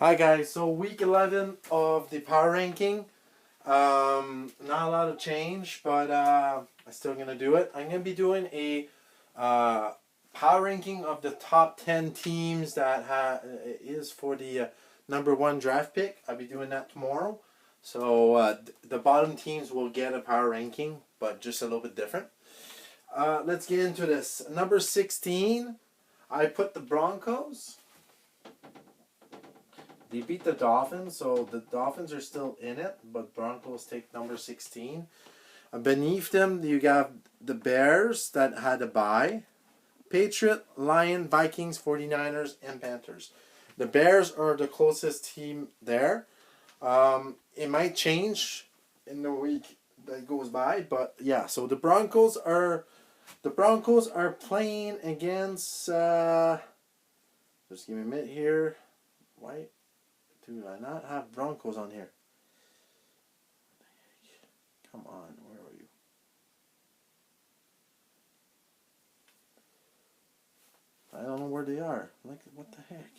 Hi guys, so week 11 of the power ranking. Not a lot of change, but I'm still gonna do it. I'm gonna be doing a power ranking of the top 10 teams that is for the number one draft pick. I'll be doing that tomorrow. So the bottom teams will get a power ranking, but just a little bit different. Let's get into this. Number 16, I put the Broncos. They beat the Dolphins, so the Dolphins are still in it, but Broncos take number 16. Beneath them, you got the Bears that had a bye. Patriot, Lion, Vikings, 49ers, and Panthers. The Bears are the closest team there. It might change in the week that goes by, but yeah, so the Broncos are playing against just give me a minute here. Why do I not have Broncos on here? Come on, where are you? I don't know where they are. Like, what the heck?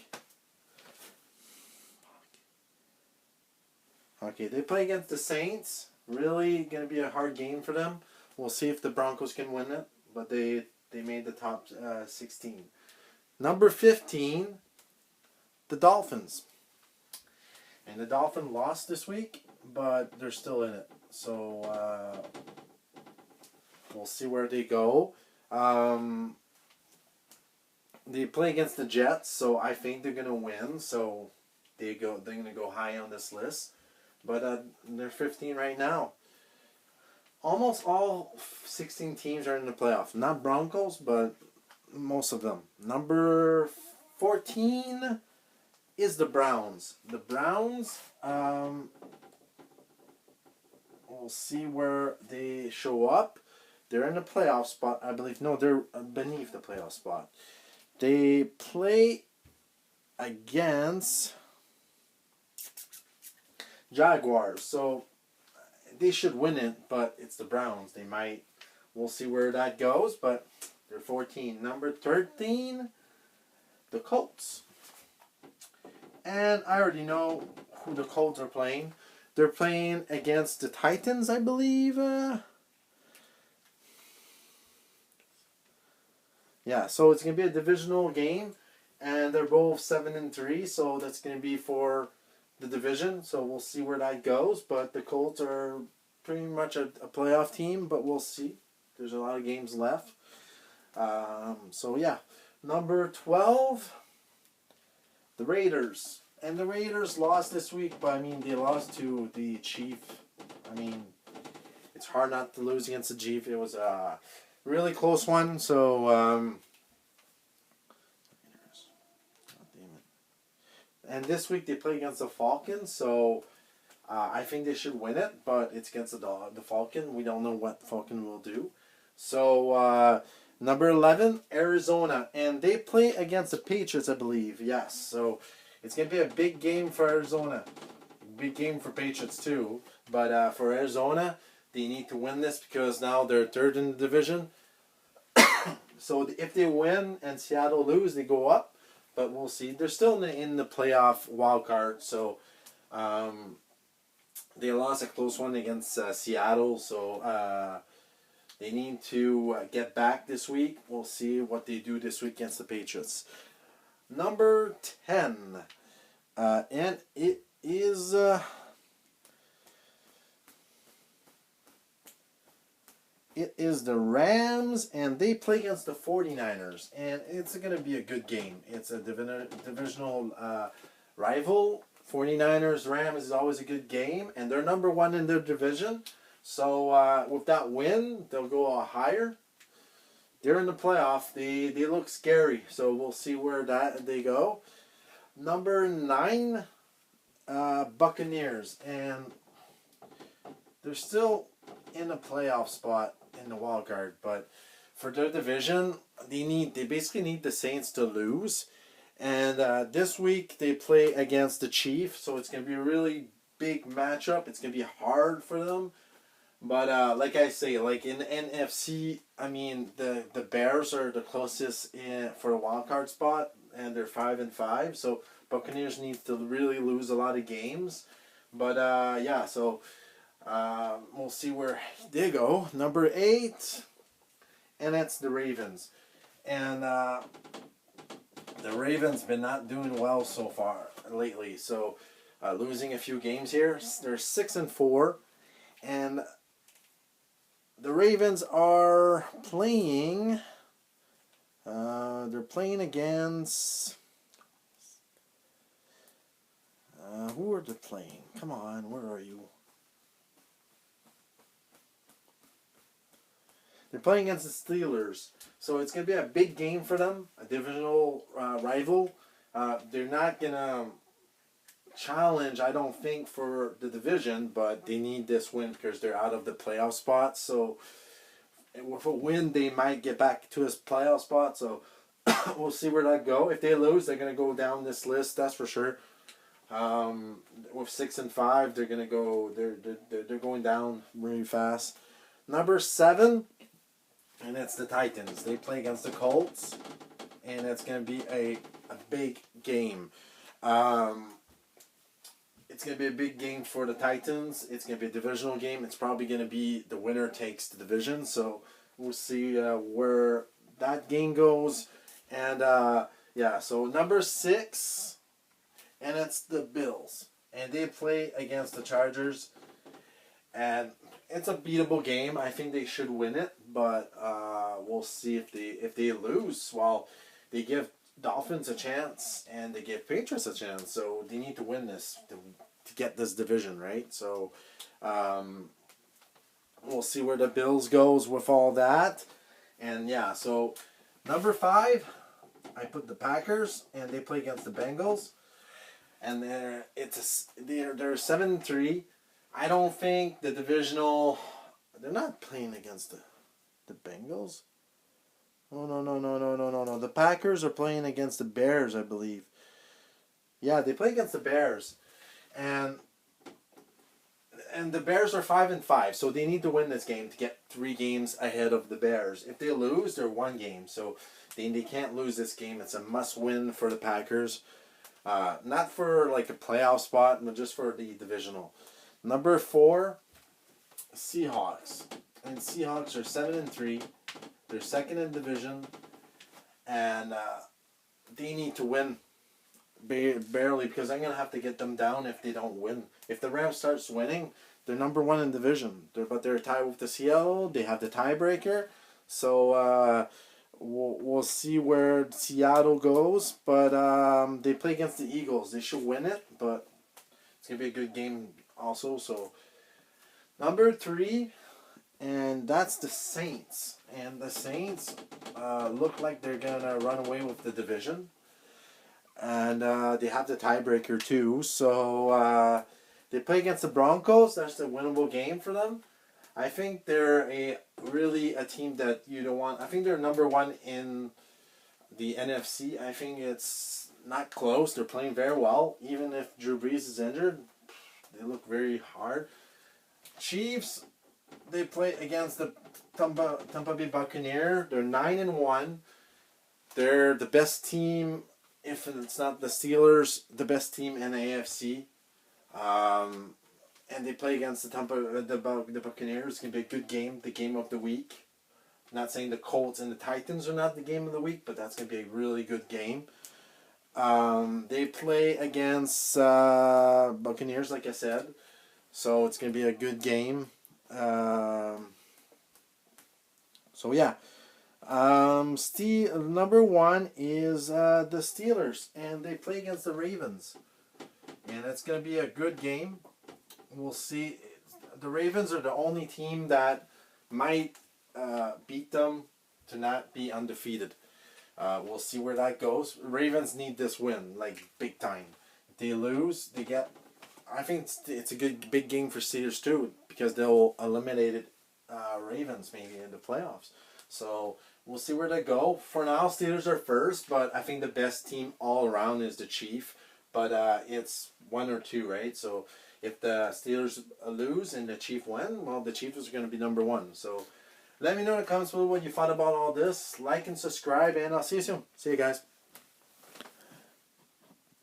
Okay, they play against the Saints. Really going to be a hard game for them. We'll see if the Broncos can win it, but they made the top 16. Number 15, the Dolphins. And the Dolphins lost this week, but they're still in it. So we'll see where they go. They play against the Jets, so I think they're gonna win. So they're gonna go high on this list. But they're 15 right now. Almost all 16 teams are in the playoff. Not Broncos, but most of them. Number 14 is the Browns. The Browns, we'll see where they show up. They're in the playoff spot, I believe. No, they're beneath the playoff spot. They play against Jaguars, so they should win it, but it's the Browns. We'll see where that goes, but they're 14. Number 13, the Colts. And I already know who the Colts are playing. They're playing against the Titans, I believe. Yeah, so it's going to be a divisional game. And they're both 7-3, so that's going to be for the division. So we'll see where that goes. But the Colts are pretty much a playoff team, but we'll see. There's a lot of games left. So yeah, number 12, the Raiders. And the Raiders lost this week, but I mean, they lost to the Chiefs. I mean, it's hard not to lose against the Chiefs. It was a really close one, so and this week they play against the Falcons, so I think they should win it, but it's against the Falcon. We don't know what Falcon will do. So number 11, Arizona, and they play against the Patriots, I believe. Yes, so it's going to be a big game for Arizona. Big game for Patriots too, but for Arizona, they need to win this because now they're third in the division. So if they win and Seattle lose, they go up. But we'll see. They're still in the playoff wild card, so they lost a close one against Seattle. So they need to get back this week. We'll see what they do this week against the Patriots. Number 10, and it is the Rams, and they play against the 49ers, and it's going to be a good game. It's a divisional rival. 49ers Rams is always a good game, and they're number one in their division. So with that win, they'll go higher. They're in the playoff. They look scary, so we'll see where they go. Number 9, Buccaneers, and they're still in a playoff spot in the wild card, but for their division, they basically need the Saints to lose. And this week they play against the Chiefs, so it's going to be a really big matchup. It's going to be hard for them. But like I say, like in the NFC, I mean the Bears are the closest for a wild card spot. and they're 5-5. So Buccaneers need to really lose a lot of games. But yeah, so we'll see where they go. Number 8, and that's the Ravens. And the Ravens been not doing well so far lately. So losing a few games here. They're 6-4, and the Ravens are playing. They're playing against. Who are they playing? Come on, where are you? They're playing against the Steelers, so it's going to be a big game for them, a divisional rival. They're not going to challenge, I don't think, for the division, but they need this win because they're out of the playoff spot. So with a win, they might get back to his playoff spot. So we'll see where that go. If they lose, they're going to go down this list, that's for sure. With 6-5, they're going to go. They're going down really fast. Number 7. And it's the Titans. They play against the Colts, and it's going to be a big game. It's going to be a big game for the Titans. It's going to be a divisional game. It's probably going to be the winner takes the division. So we'll see where that game goes. And yeah, so number 6, and it's the Bills. And they play against the Chargers. And it's a beatable game. I think they should win it, but we'll see if they lose. Well, they give Dolphins a chance and they give Patriots a chance, so they need to win this to get this division, right? So we'll see where the Bills goes with all that. And yeah, so number 5, I put the Packers, and they play against the Bengals, and they're 7-3. I don't think the divisional. They're not playing against the Bengals. Oh, no. The Packers are playing against the Bears, I believe. Yeah, they play against the Bears, and the Bears are 5-5, so they need to win this game to get 3 games ahead of the Bears. If they lose, they're 1 game, so they can't lose this game. It's a must-win for the Packers, not for like a playoff spot, but just for the divisional. Number 4, Seahawks. And Seahawks are 7-3. They're second in division. And they need to win barely, because I'm going to have to get them down if they don't win. If the Rams starts winning, they're number 1 in division. But they're tied with the Seattle. They have the tiebreaker. So we'll see where Seattle goes. But they play against the Eagles. They should win it, but it's going to be a good game also. So number 3, and that's the Saints. And the Saints look like they're gonna run away with the division, and they have the tiebreaker too. So they play against the Broncos. That's a winnable game for them. I think they're a team that you don't want. I think they're number 1 in the NFC. I think it's not close. They're playing very well, even if Drew Brees is injured. They look very hard. Chiefs, they play against the Tampa Bay Buccaneers. They're 9-1. They're the best team, if it's not the Steelers, the best team in the AFC. And they play against the Buccaneers. It's going to be a good game, the game of the week. I'm not saying the Colts and the Titans are not the game of the week, but that's going to be a really good game. They play against Buccaneers, like I said. So it's going to be a good game. So yeah. Number 1 is the Steelers, and they play against the Ravens. And it's going to be a good game. We'll see. The Ravens are the only team that might beat them to not be undefeated. We'll see where that goes. Ravens need this win, like, big time. If they lose, they get... I think it's a good big game for Steelers too, because they'll eliminate Ravens maybe in the playoffs. So we'll see where they go. For now, Steelers are first, but I think the best team all around is the Chiefs. But it's 1 or 2, right? So if the Steelers lose and the Chiefs win, well, the Chiefs are going to be number 1. So let me know in the comments below what you thought about all this. Like and subscribe, and I'll see you soon. See you guys.